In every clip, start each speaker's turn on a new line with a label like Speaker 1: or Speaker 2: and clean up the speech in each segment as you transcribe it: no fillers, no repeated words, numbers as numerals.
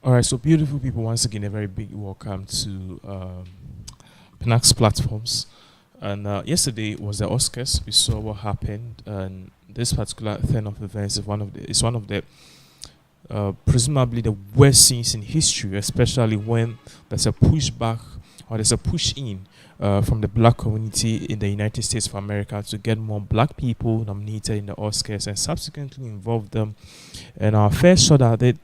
Speaker 1: All right, so beautiful people, once again, a very big welcome to Pinax platforms. And yesterday was the Oscars. We saw what happened, and this particular turn of events is one of the presumably the worst scenes in history, especially when there's a pushback or there's a push in from the black community in the United States of America to get more black people nominated in the Oscars and subsequently involve them. And our first shot at it,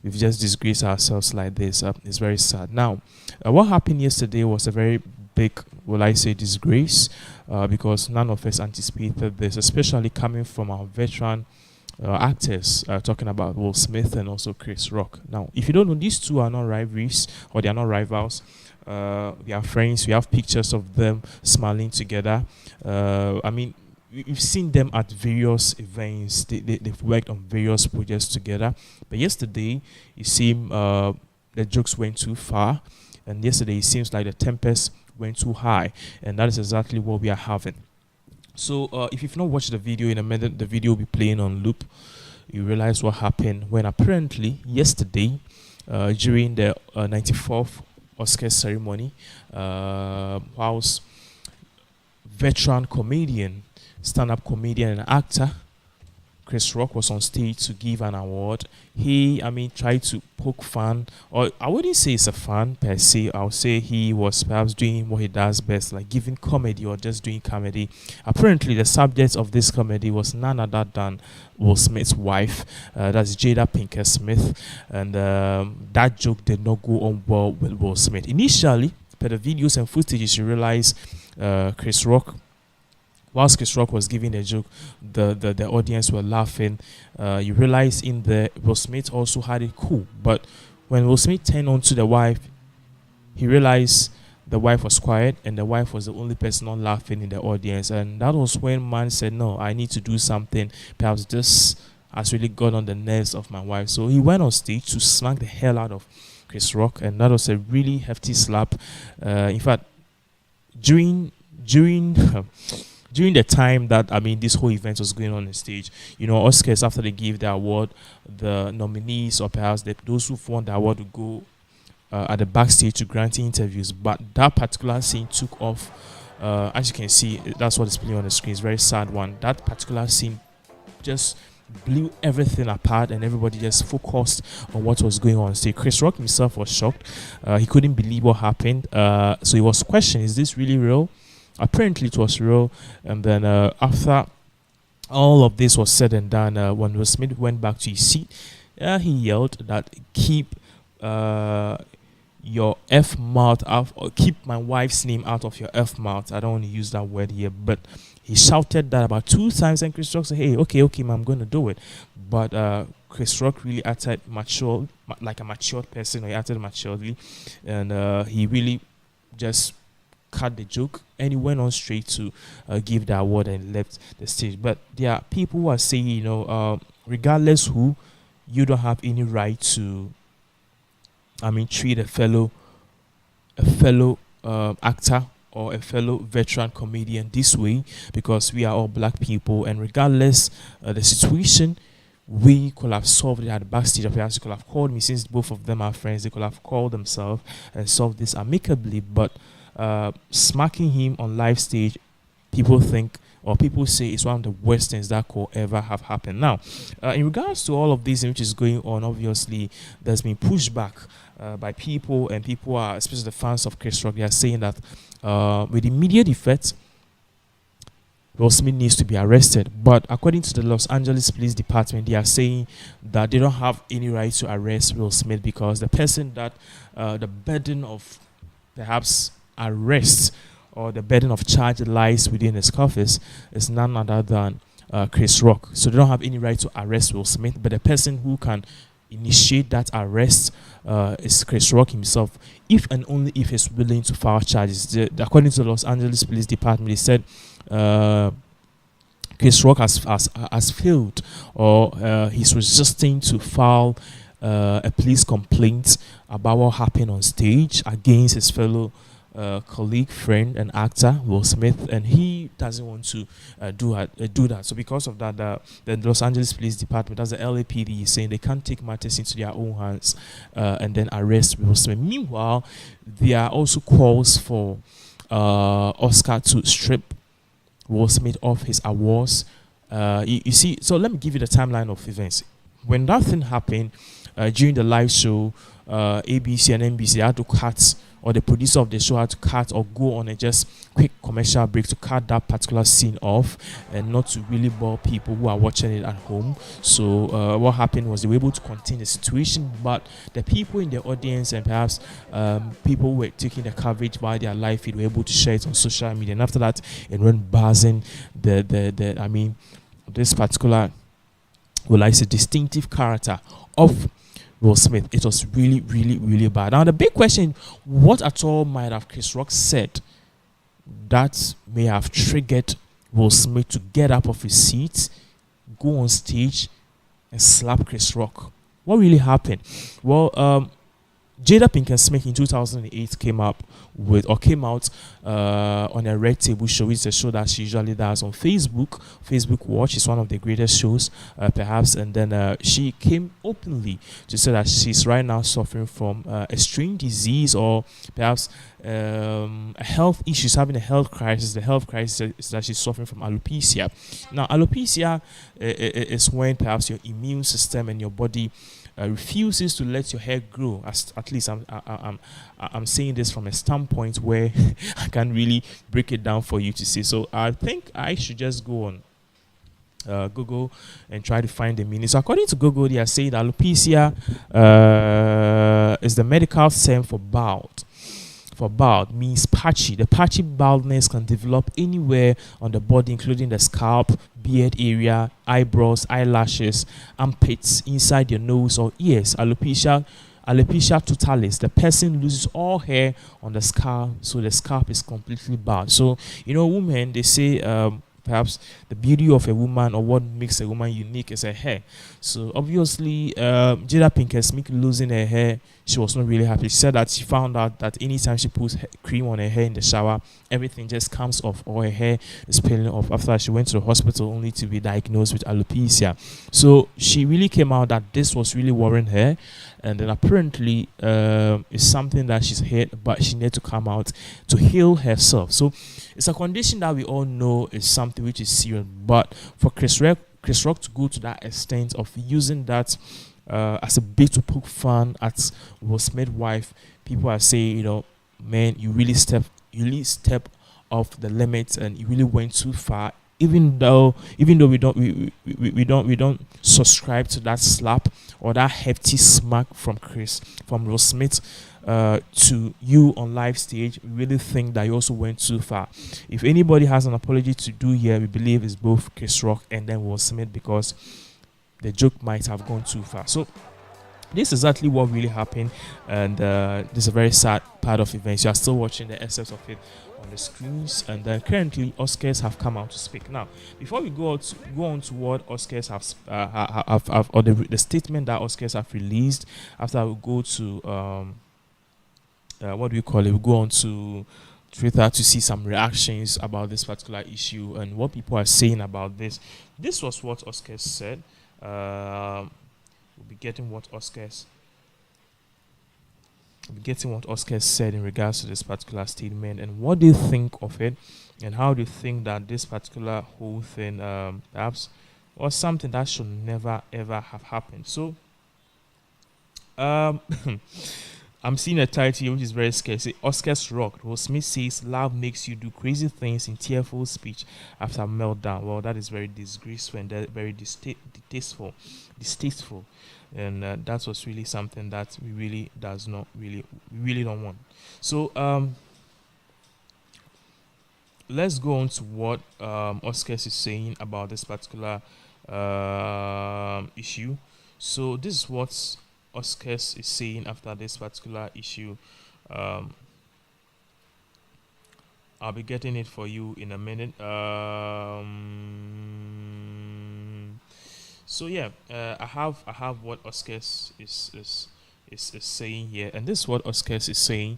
Speaker 1: we've just disgraced ourselves like this. It's very sad. Now, what happened yesterday was a very big, will I say, disgrace, because none of us anticipated this, especially coming from our veteran actors, talking about Will Smith and also Chris Rock. Now, if you don't know, these two are not rivalries or they are not rivals. We are friends. We have pictures of them smiling together. I mean, we've seen them at various events. They've worked on various projects together. But yesterday, it seemed the jokes went too far. And yesterday, it seems like the tempest went too high. And that is exactly what we are having. So if you've not watched the video in a minute, the video will be playing on loop. You realize what happened when apparently yesterday, during the 94th Oscar ceremony, whilst veteran comedian, stand-up comedian and actor Chris Rock was on stage to give an award. He, tried to poke fun, or I wouldn't say it's a fun per se. I'll say he was perhaps doing what he does best, like giving comedy or just doing comedy. Apparently, the subject of this comedy was none other than Will Smith's wife, that's Jada Pinkett Smith, and that joke did not go on well with Will Smith. Initially, per the videos and footages, you realize whilst Chris Rock was giving a joke, the audience were laughing. You realize in the Will Smith also had it cool. But when Will Smith turned on to the wife, he realized the wife was quiet and the wife was the only person not laughing in the audience. And that was when man said, no, I need to do something. Perhaps this has really got on the nerves of my wife. So he went on stage to smack the hell out of Chris Rock. And that was a really hefty slap. In fact, during during the time that this whole event was going on stage, Oscars, after they give the award, the nominees or perhaps those who won the award would go at the backstage to grant interviews. But that particular scene took off. As you can see, that's what is playing on the screen. It's a very sad one. That particular scene just blew everything apart and everybody just focused on what was going on stage. Chris Rock himself was shocked. He couldn't believe what happened. So he was questioning, is this really real? Apparently it was real. And then after all of this was said and done, when Will Smith went back to his seat, he yelled that keep your F mouth out, or keep my wife's name out of your F mouth. I don't want to use that word here, but he shouted that about 2 times, and Chris Rock said, hey, okay, I'm going to do it. But Chris Rock really acted mature, like a matured person, or he acted maturely, and he really just cut the joke and he went on straight to give the award and left the stage. But there are people who are saying, regardless who, you don't have any right to treat a fellow actor or a fellow veteran comedian this way, because we are all black people, and regardless the situation, we could have solved it at the backstage. Perhaps they could have called me, since both of them are friends, they could have called themselves and solved this amicably. But smacking him on live stage, people think, or people say, it's one of the worst things that could ever have happened. Now, in regards to all of this which is going on, obviously there's been pushback by people, and people are, especially the fans of Chris Rock, they are saying that with immediate effect, Will Smith needs to be arrested. But according to the Los Angeles Police Department, they are saying that they don't have any right to arrest Will Smith, because the person that the burden of perhaps arrest or the burden of charge lies within his office is none other than Chris Rock. So they don't have any right to arrest Will Smith, but the person who can initiate that arrest is Chris Rock himself, if and only if he's willing to file charges. According to the Los Angeles Police Department, they said Chris Rock has failed, or he's resisting to file a police complaint about what happened on stage against his fellow colleague, friend, and actor Will Smith, and he doesn't want to do that. So because of that, the Los Angeles Police Department, that's the LAPD, is saying they can't take matters into their own hands and then arrest Will Smith. Meanwhile, there are also calls for Oscar to strip Will Smith off his awards. You see, so let me give you the timeline of events. When that thing happened during the live show, ABC and NBC had to cut, or the producer of the show had to cut or go on a just quick commercial break to cut that particular scene off and not to really bore people who are watching it at home. So what happened was they were able to contain the situation, but the people in the audience and perhaps people who were taking the coverage by their live feed were able to share it on social media, and after that it went buzzing. This particular, well, I say, distinctive character of Will Smith. It was really, really, really bad. Now the big question: what at all might have Chris Rock said that may have triggered Will Smith to get up off his seat, go on stage, and slap Chris Rock? What really happened? Well, Jada Pinkett Smith in 2008 came out on a Red Table Show, which is a show that she usually does on Facebook Watch. Is one of the greatest shows, perhaps. And then she came openly to say that she's right now suffering from a strange disease, or perhaps a health issue. She's having a health crisis. The health crisis is that she's suffering from alopecia. Now, alopecia is when perhaps your immune system and your body refuses to let your hair grow. At least I'm saying this from a standpoint where I can really break it down for you to see. So I think I should just go on Google and try to find the meaning. So according to Google, they are saying that alopecia is the medical term for bald. Bald means patchy. The patchy baldness can develop anywhere on the body, including the scalp, beard area, eyebrows, eyelashes, armpits, inside your nose or ears. Alopecia totalis, the person loses all hair on the scalp, so the scalp is completely bald. So, women, they say perhaps the beauty of a woman, or what makes a woman unique, is her hair. So obviously, Jada Pinkett Smith losing her hair, she was not really happy. She said that she found out that anytime she puts cream on her hair in the shower, everything just comes off, or her hair is peeling off. After she went to the hospital only to be diagnosed with alopecia. So she really came out that this was really worrying her, and then apparently it's something that she's had, but she needed to come out to heal herself. So it's a condition that we all know is something which is serious, but for Chris Rock to go to that extent of using that as a bait to poke fun at Will Smith's wife, people are saying, man, you really step off the limits and you really went too far. Even though we don't subscribe to that slap or that hefty smack from Will Smith to you on live stage, we really think that you also went too far. If anybody has an apology to do here, we believe it's both Chris Rock and then Will Smith, because the joke might have gone too far. So this is exactly what really happened, and this is a very sad part of events. You are still watching the essence of it on the screens, and currently Oscars have come out to speak. Now, before we go on to what Oscars have or the statement that Oscars have released, after we go to what do we call it? We go on to Twitter to see some reactions about this particular issue and what people are saying about this. This was what Oscars said. We'll be getting what Oscars said in regards to this particular statement, and what do you think of it, and how do you think that this particular whole thing perhaps was something that should never ever have happened. So I'm seeing a title here which is very scary. Oscars rocked. Will Smith says love makes you do crazy things in tearful speech after meltdown. Well, that is very disgraceful and very distasteful. And that was really something that we really don't want. So let's go on to what Oscars is saying about this particular issue. So this is what Oscars is saying after this particular issue. I'll be getting it for you in a minute. So yeah, I have what Oscars is saying here, and this is what Oscars is saying.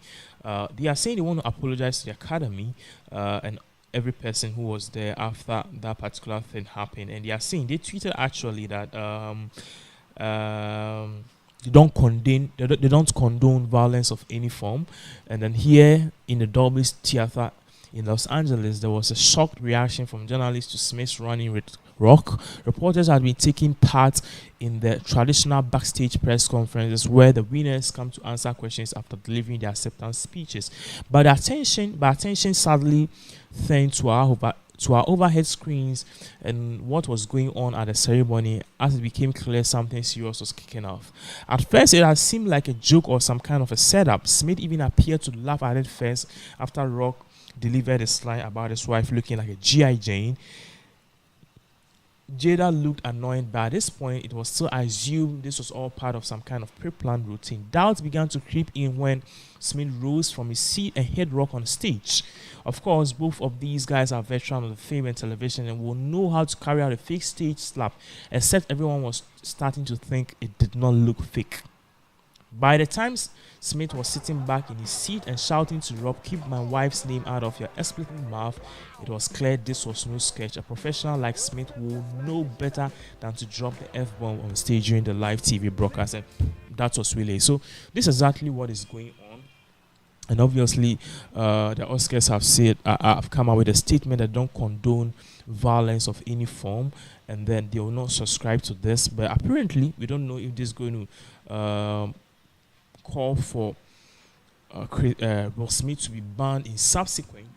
Speaker 1: They are saying they want to apologize to the academy and every person who was there after that particular thing happened. And they are saying, they tweeted actually that they don't condone violence of any form. And then here in the Dolby's Theater in Los Angeles, there was a shocked reaction from journalists to Smith's running with Rock. Reporters had been taking part in the traditional backstage press conferences where the winners come to answer questions after delivering their acceptance speeches. But attention sadly turned to our overhead screens and what was going on at the ceremony as it became clear something serious was kicking off. At first, it had seemed like a joke or some kind of a setup. Smith even appeared to laugh at it first after Rock delivered his line about his wife looking like a G.I. Jane. Jada looked annoyed. By this point, it was still assumed this was all part of some kind of pre-planned routine. Doubts began to creep in when Smith rose from his seat and hit Rock on stage. Of course, both of these guys are veterans of the film and television and will know how to carry out a fake stage slap, except everyone was starting to think it did not look fake. By the time Smith was sitting back in his seat and shouting to Rob, "Keep my wife's name out of your expletive mouth," it was clear this was no sketch. A professional like Smith will know better than to drop the F-bomb on stage during the live TV broadcast, and that was really so. This is exactly what is going on. And obviously, the Oscars have come out with a statement that don't condone violence of any form, and then they will not subscribe to this. But apparently, we don't know if this is going to call for Will Smith to be banned in subsequent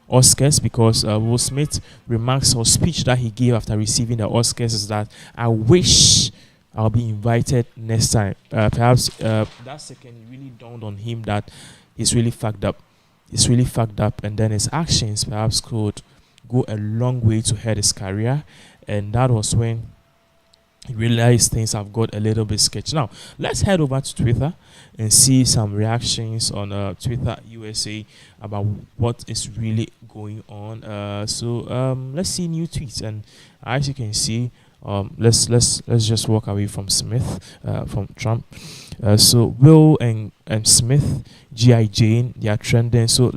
Speaker 1: Oscars, because Will Smith's remarks or speech that he gave after receiving the Oscars is that, "I wish I'll be invited next time." Perhaps that second really dawned on him that he's really fucked up. He's really fucked up, and then his actions perhaps could go a long way to hurt his career, and that was when he realized things have got a little bit sketchy. Now, let's head over to Twitter and see some reactions on Twitter USA about what is really going on. Let's see new tweets, and as you can see, let's just walk away from Smith, from Trump. So Will and Smith, G.I. Jane, they are trending. So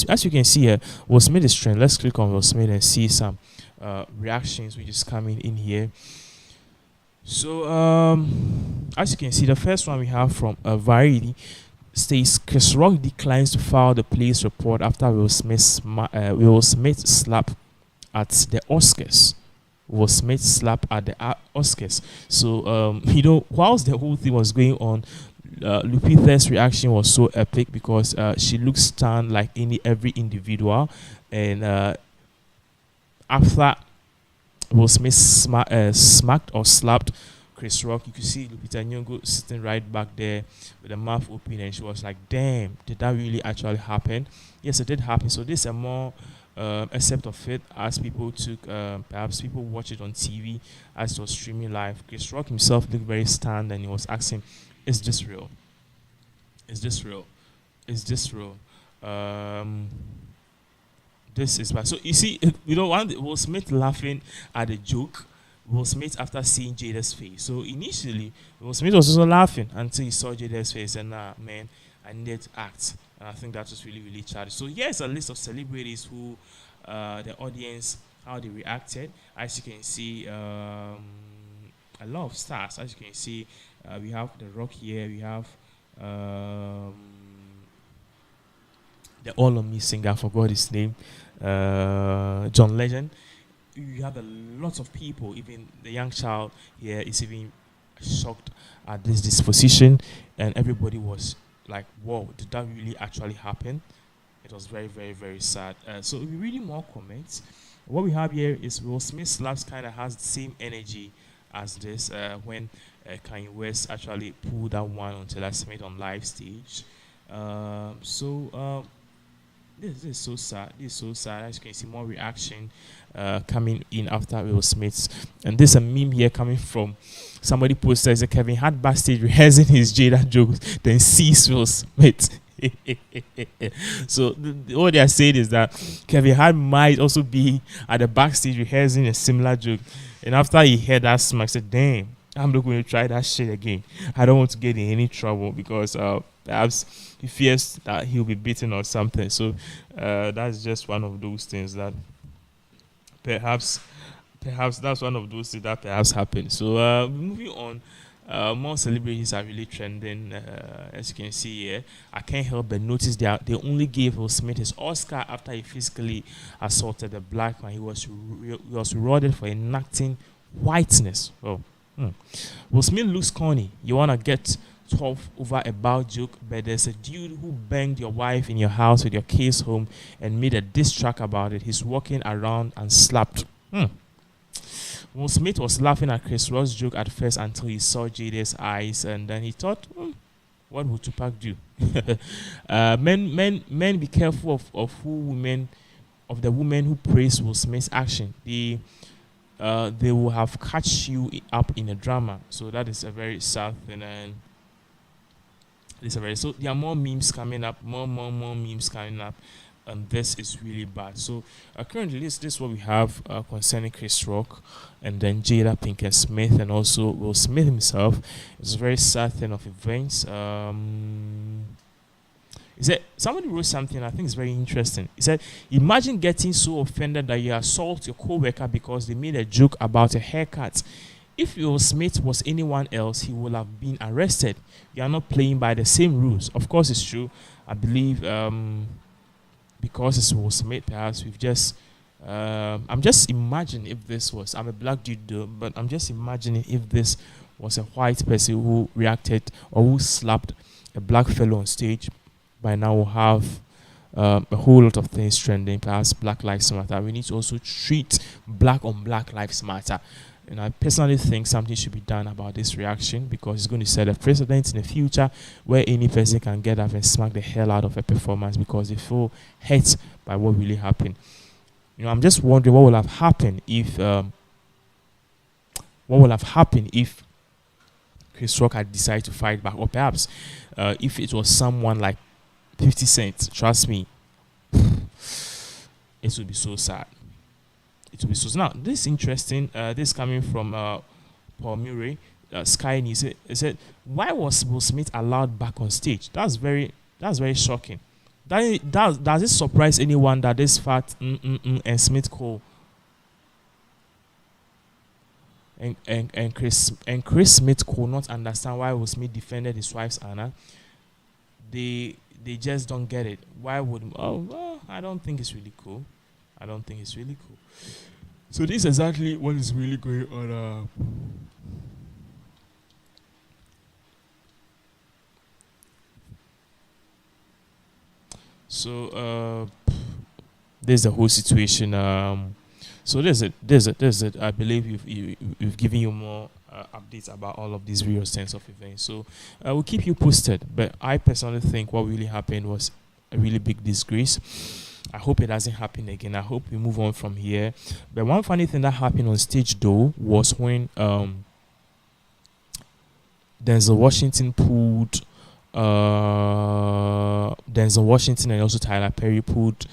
Speaker 1: as you can see here, Will Smith is trending. Let's click on Will Smith and see some reactions which is coming in here. So as you can see, the first one we have from Variety states, "Chris Rock declines to file the police report after Will Smith slap at the Oscars." Will Smith slap at the Oscars. So whilst the whole thing was going on, Lupita's reaction was so epic because she looked stunned like every individual, and after Will Smith smacked or slapped Chris Rock, you could see Lupita Nyong'o sitting right back there with the mouth open, and she was like, "Damn, did that really actually happen?" Yes, it did happen. So this is a more accept of it, as people took, perhaps people watch it on TV as it was streaming live. Chris Rock himself looked very stunned, and he was asking, "Is this real? Is this real? Is this real?" This is bad. So you see, Will Smith laughing at the joke. Will Smith after seeing Jada's face. So initially, Will Smith was also laughing until he saw Jada's face, and man, I needed to act. And I think that was really, really childish. So here's a list of celebrities who, the audience, how they reacted. As you can see, a lot of stars. As you can see, we have The Rock here. We have the All on Me singer, I forgot his name, John Legend. You have a lot of people, even the young child here is even shocked at this disposition, and everybody was like, "Whoa, did that really actually happen?" It was very, very, very sad. So if we read more comments, what we have here is Will Smith slaps kind of has the same energy as this when Kanye West actually pulled that one on Taylor Smith on live stage. This is so sad. This is so sad. As you can see, more reaction coming in after Will Smith. And there's a meme here coming from somebody posted that Kevin Hart backstage rehearsing his Jada jokes, then sees Will Smith. So what they are saying is that Kevin Hart might also be at the backstage rehearsing a similar joke. And after he heard that, he said, "Damn, I'm not going to try that shit again. I don't want to get in any trouble," because Perhaps he fears that he'll be beaten or something. So that's just one of those things that perhaps perhaps that's one of those things that perhaps happened. So moving on, more celebrities are really trending. As you can see here, I can't help but notice they only gave Will Smith his Oscar after he physically assaulted a black man. He was rewarded for enacting whiteness. Oh, hmm. Will Smith looks corny. You wanna get tough over a bad joke, but there's a dude who banged your wife in your house with your case home and made a diss track about it. He's walking around and slapped. Hmm. Will Smith was laughing at Chris Rock's joke at first until he saw Jada's eyes, and then he thought, "What would Tupac do?" Men, be careful of the women who praise Will Smith's action. They will have catch you up in a drama. So that is a very sad thing, and it's a very so there are more memes coming up, more memes coming up, and this is really bad. So currently, this is what we have concerning Chris Rock, and then Jada Pinkett Smith, and also Will Smith himself. It's a very sad thing of events. He said somebody wrote something I think is very interesting. He said, "Imagine getting so offended that you assault your coworker because they made a joke about a haircut. If Will Smith was anyone else, he would have been arrested. You are not playing by the same rules." Of course, it's true. I believe because it's Will Smith, perhaps we've just. I'm just imagining if this was. I'm a black dude, though, but I'm just imagining if this was a white person who reacted or who slapped a black fellow on stage. By now, we'll have a whole lot of things trending. Perhaps Black Lives Matter. We need to also treat black on Black Lives Matter. And I personally think something should be done about this reaction because it's going to set a precedent in the future where any person can get up and smack the hell out of a performance because they feel hurt by what really happened. I'm just wondering what would have happened if Chris Rock had decided to fight back, or perhaps if it was someone like 50 Cent. Trust me, it would be so sad. It will be so. Now, this is interesting. This coming from Paul Murray, Sky News. He said, "Why was Will Smith allowed back on stage?" That's very shocking. Does it surprise anyone that this fat and Smith Cole and Chris Smith could not understand why Will Smith defended his wife's honor? They just don't get it. Why would I don't think it's really cool. I don't think it's really cool. So this is exactly what is really going on. So there's the whole situation. So there's it. I believe we've given you more updates about all of these real sense of events. So we'll keep you posted. But I personally think what really happened was a really big disgrace. I hope it doesn't happen again. I hope we move on from here. But one funny thing that happened on stage though was when Denzel Washington pulled Denzel Washington and also Tyler Perry pulled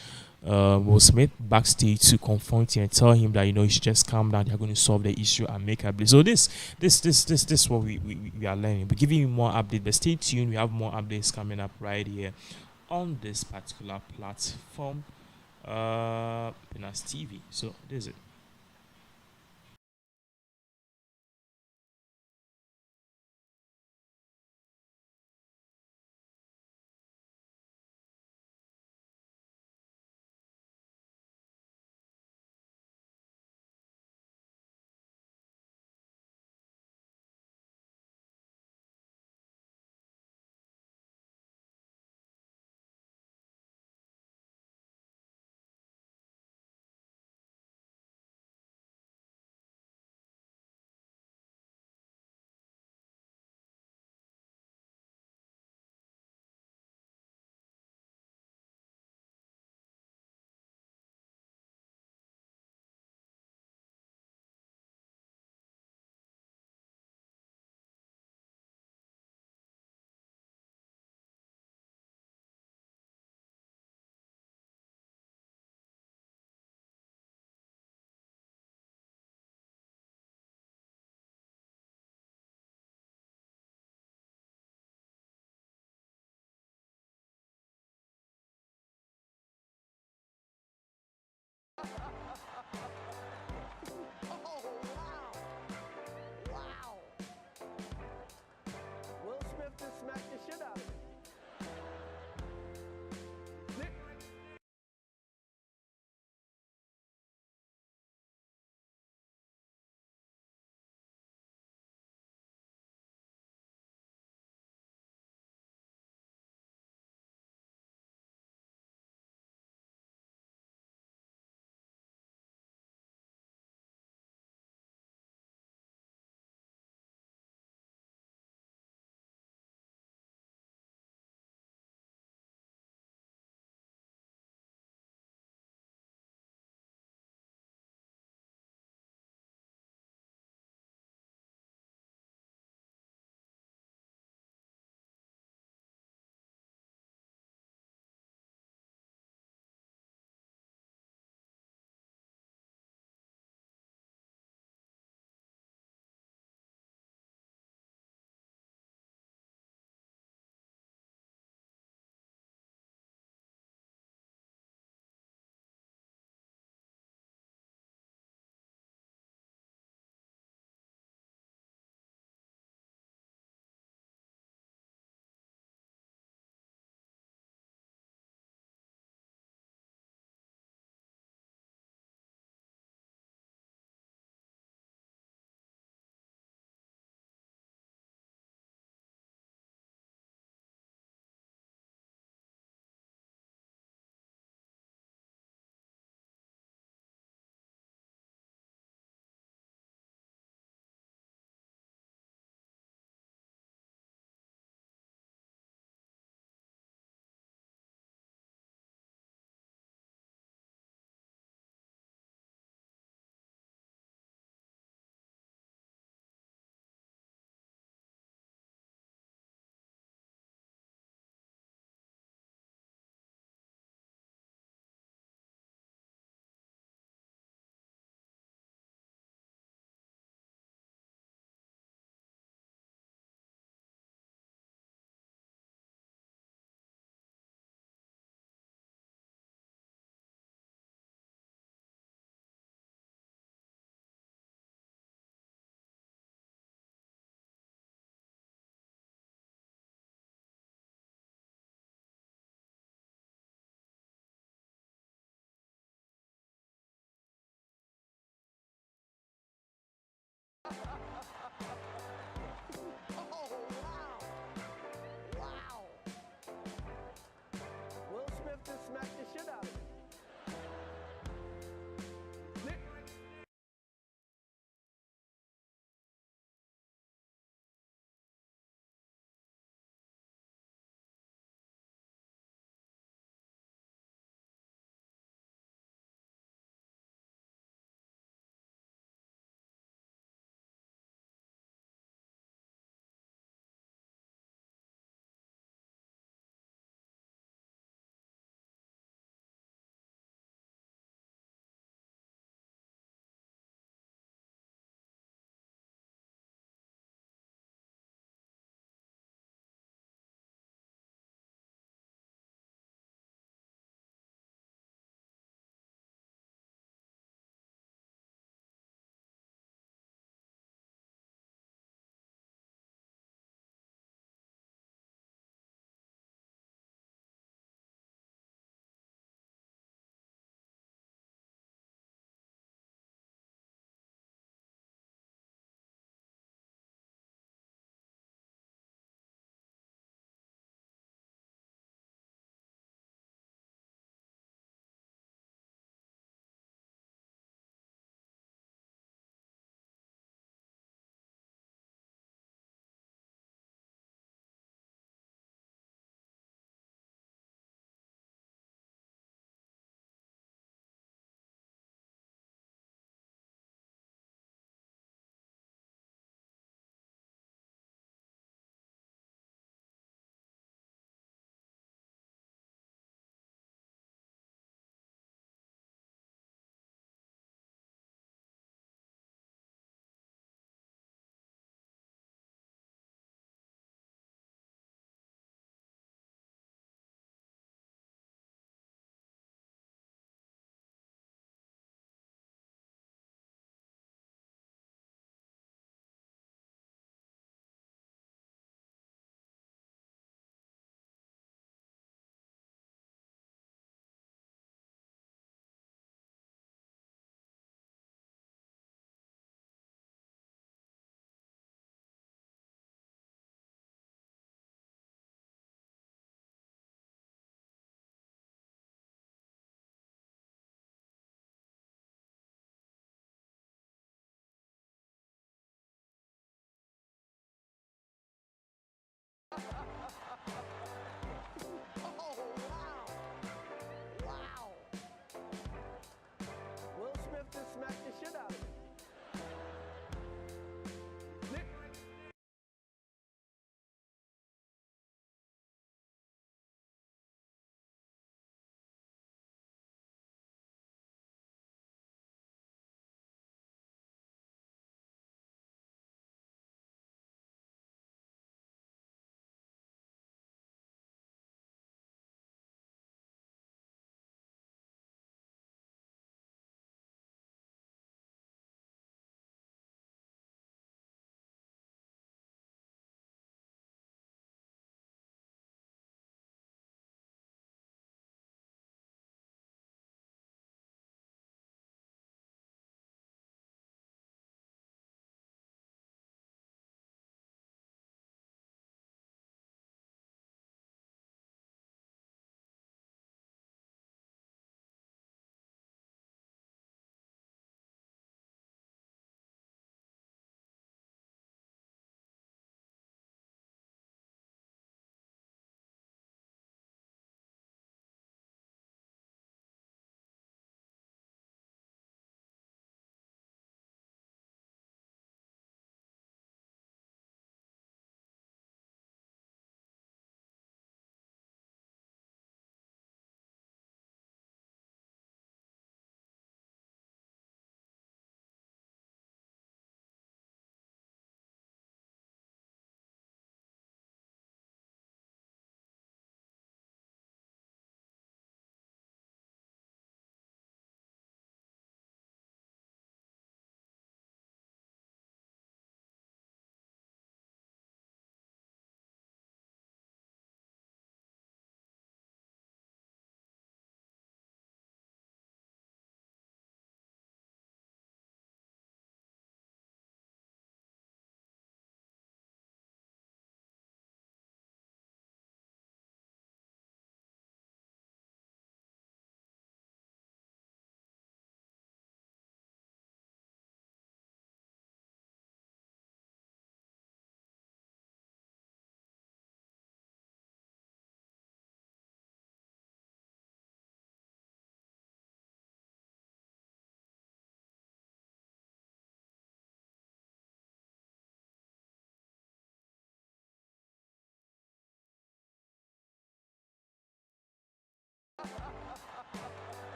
Speaker 1: Will Smith backstage to confront him and tell him that he should just calm down. They're going to solve the issue and make a So this is what we are learning. We're giving you more updates, but stay tuned. We have more updates coming up right here on this particular platform, Pinax TV. So this is it.
Speaker 2: Oh, wow. Wow. Will Smith just smacked the shit out of him. Oh, wow. Wow. Will Smith just smacked the shit out of him.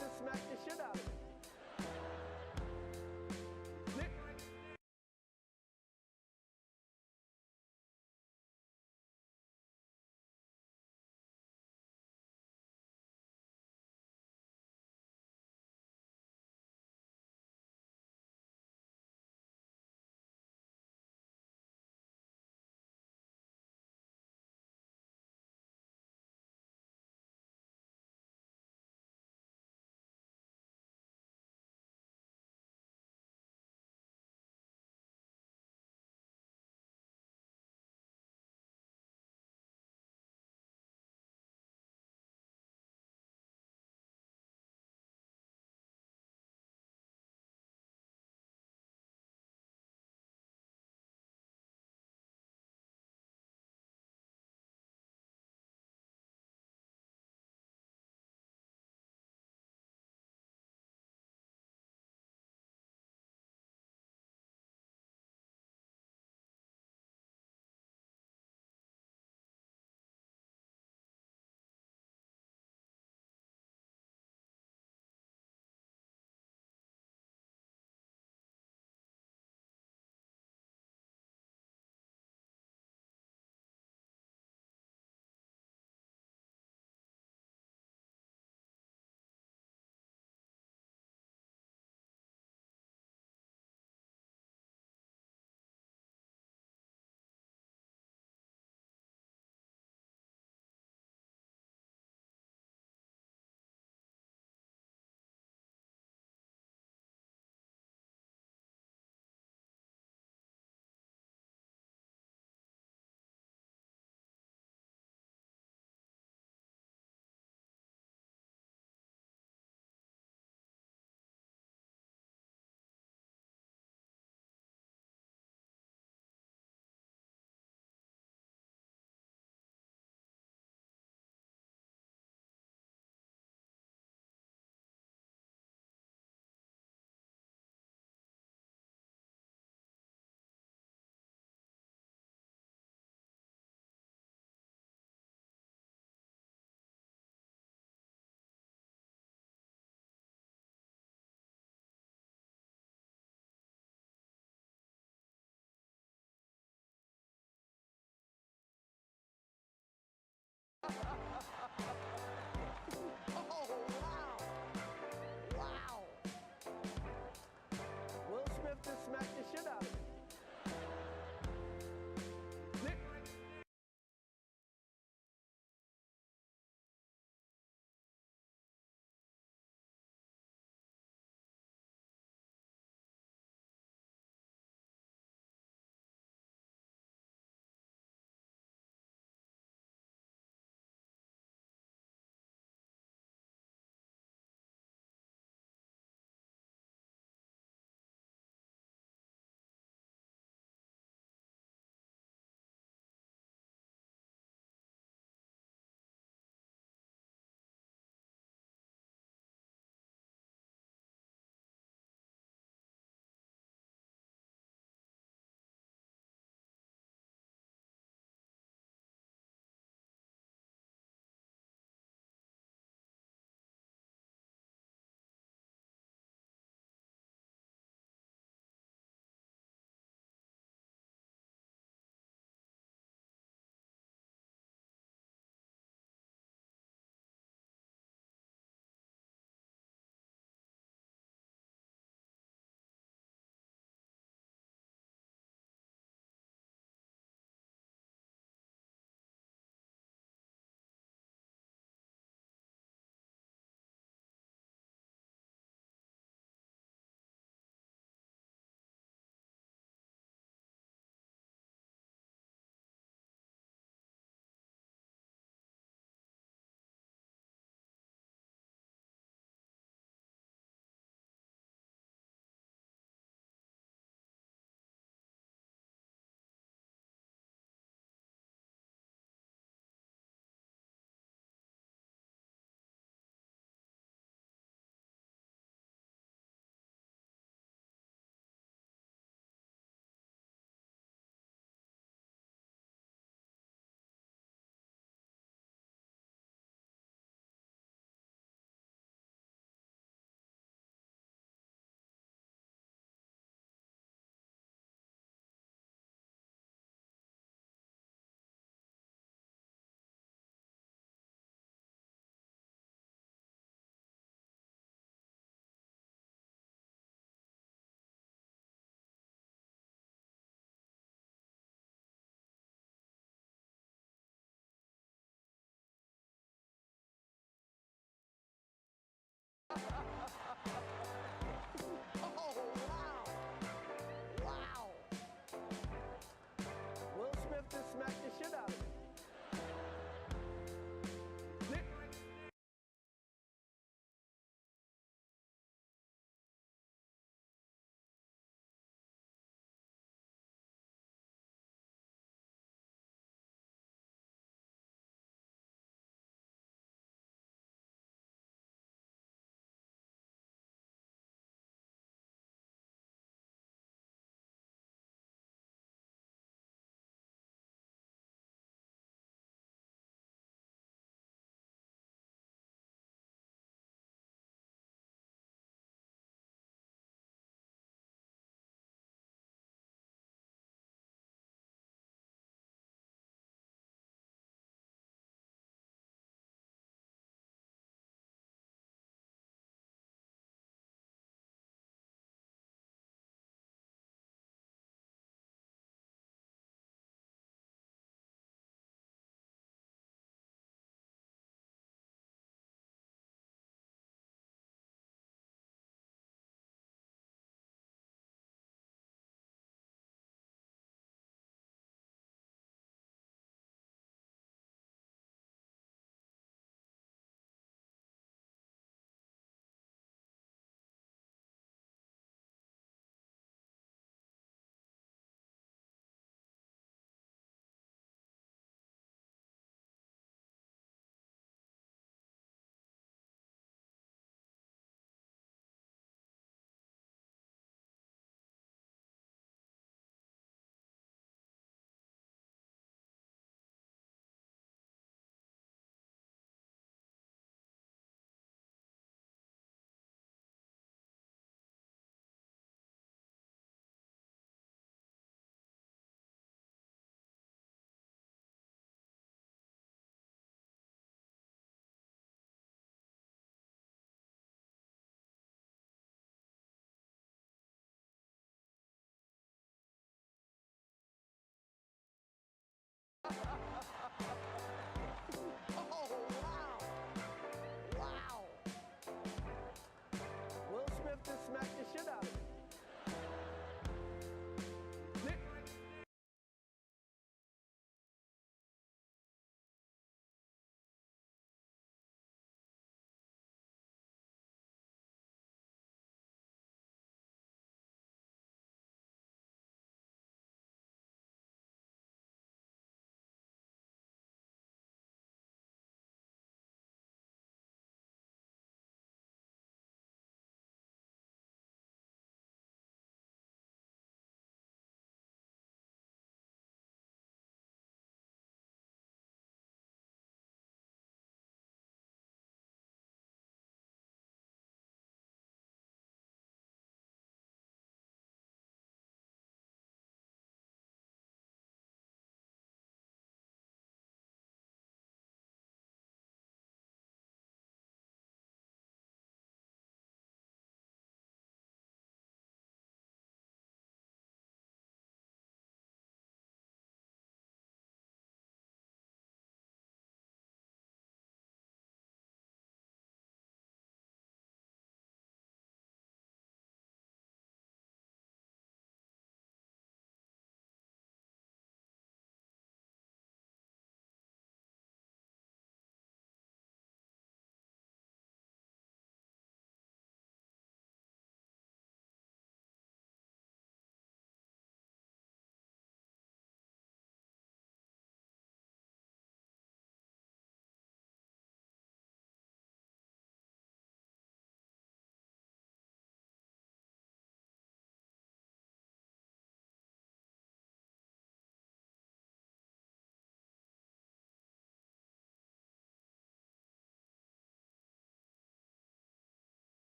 Speaker 2: Smith just smacked the shit out of me.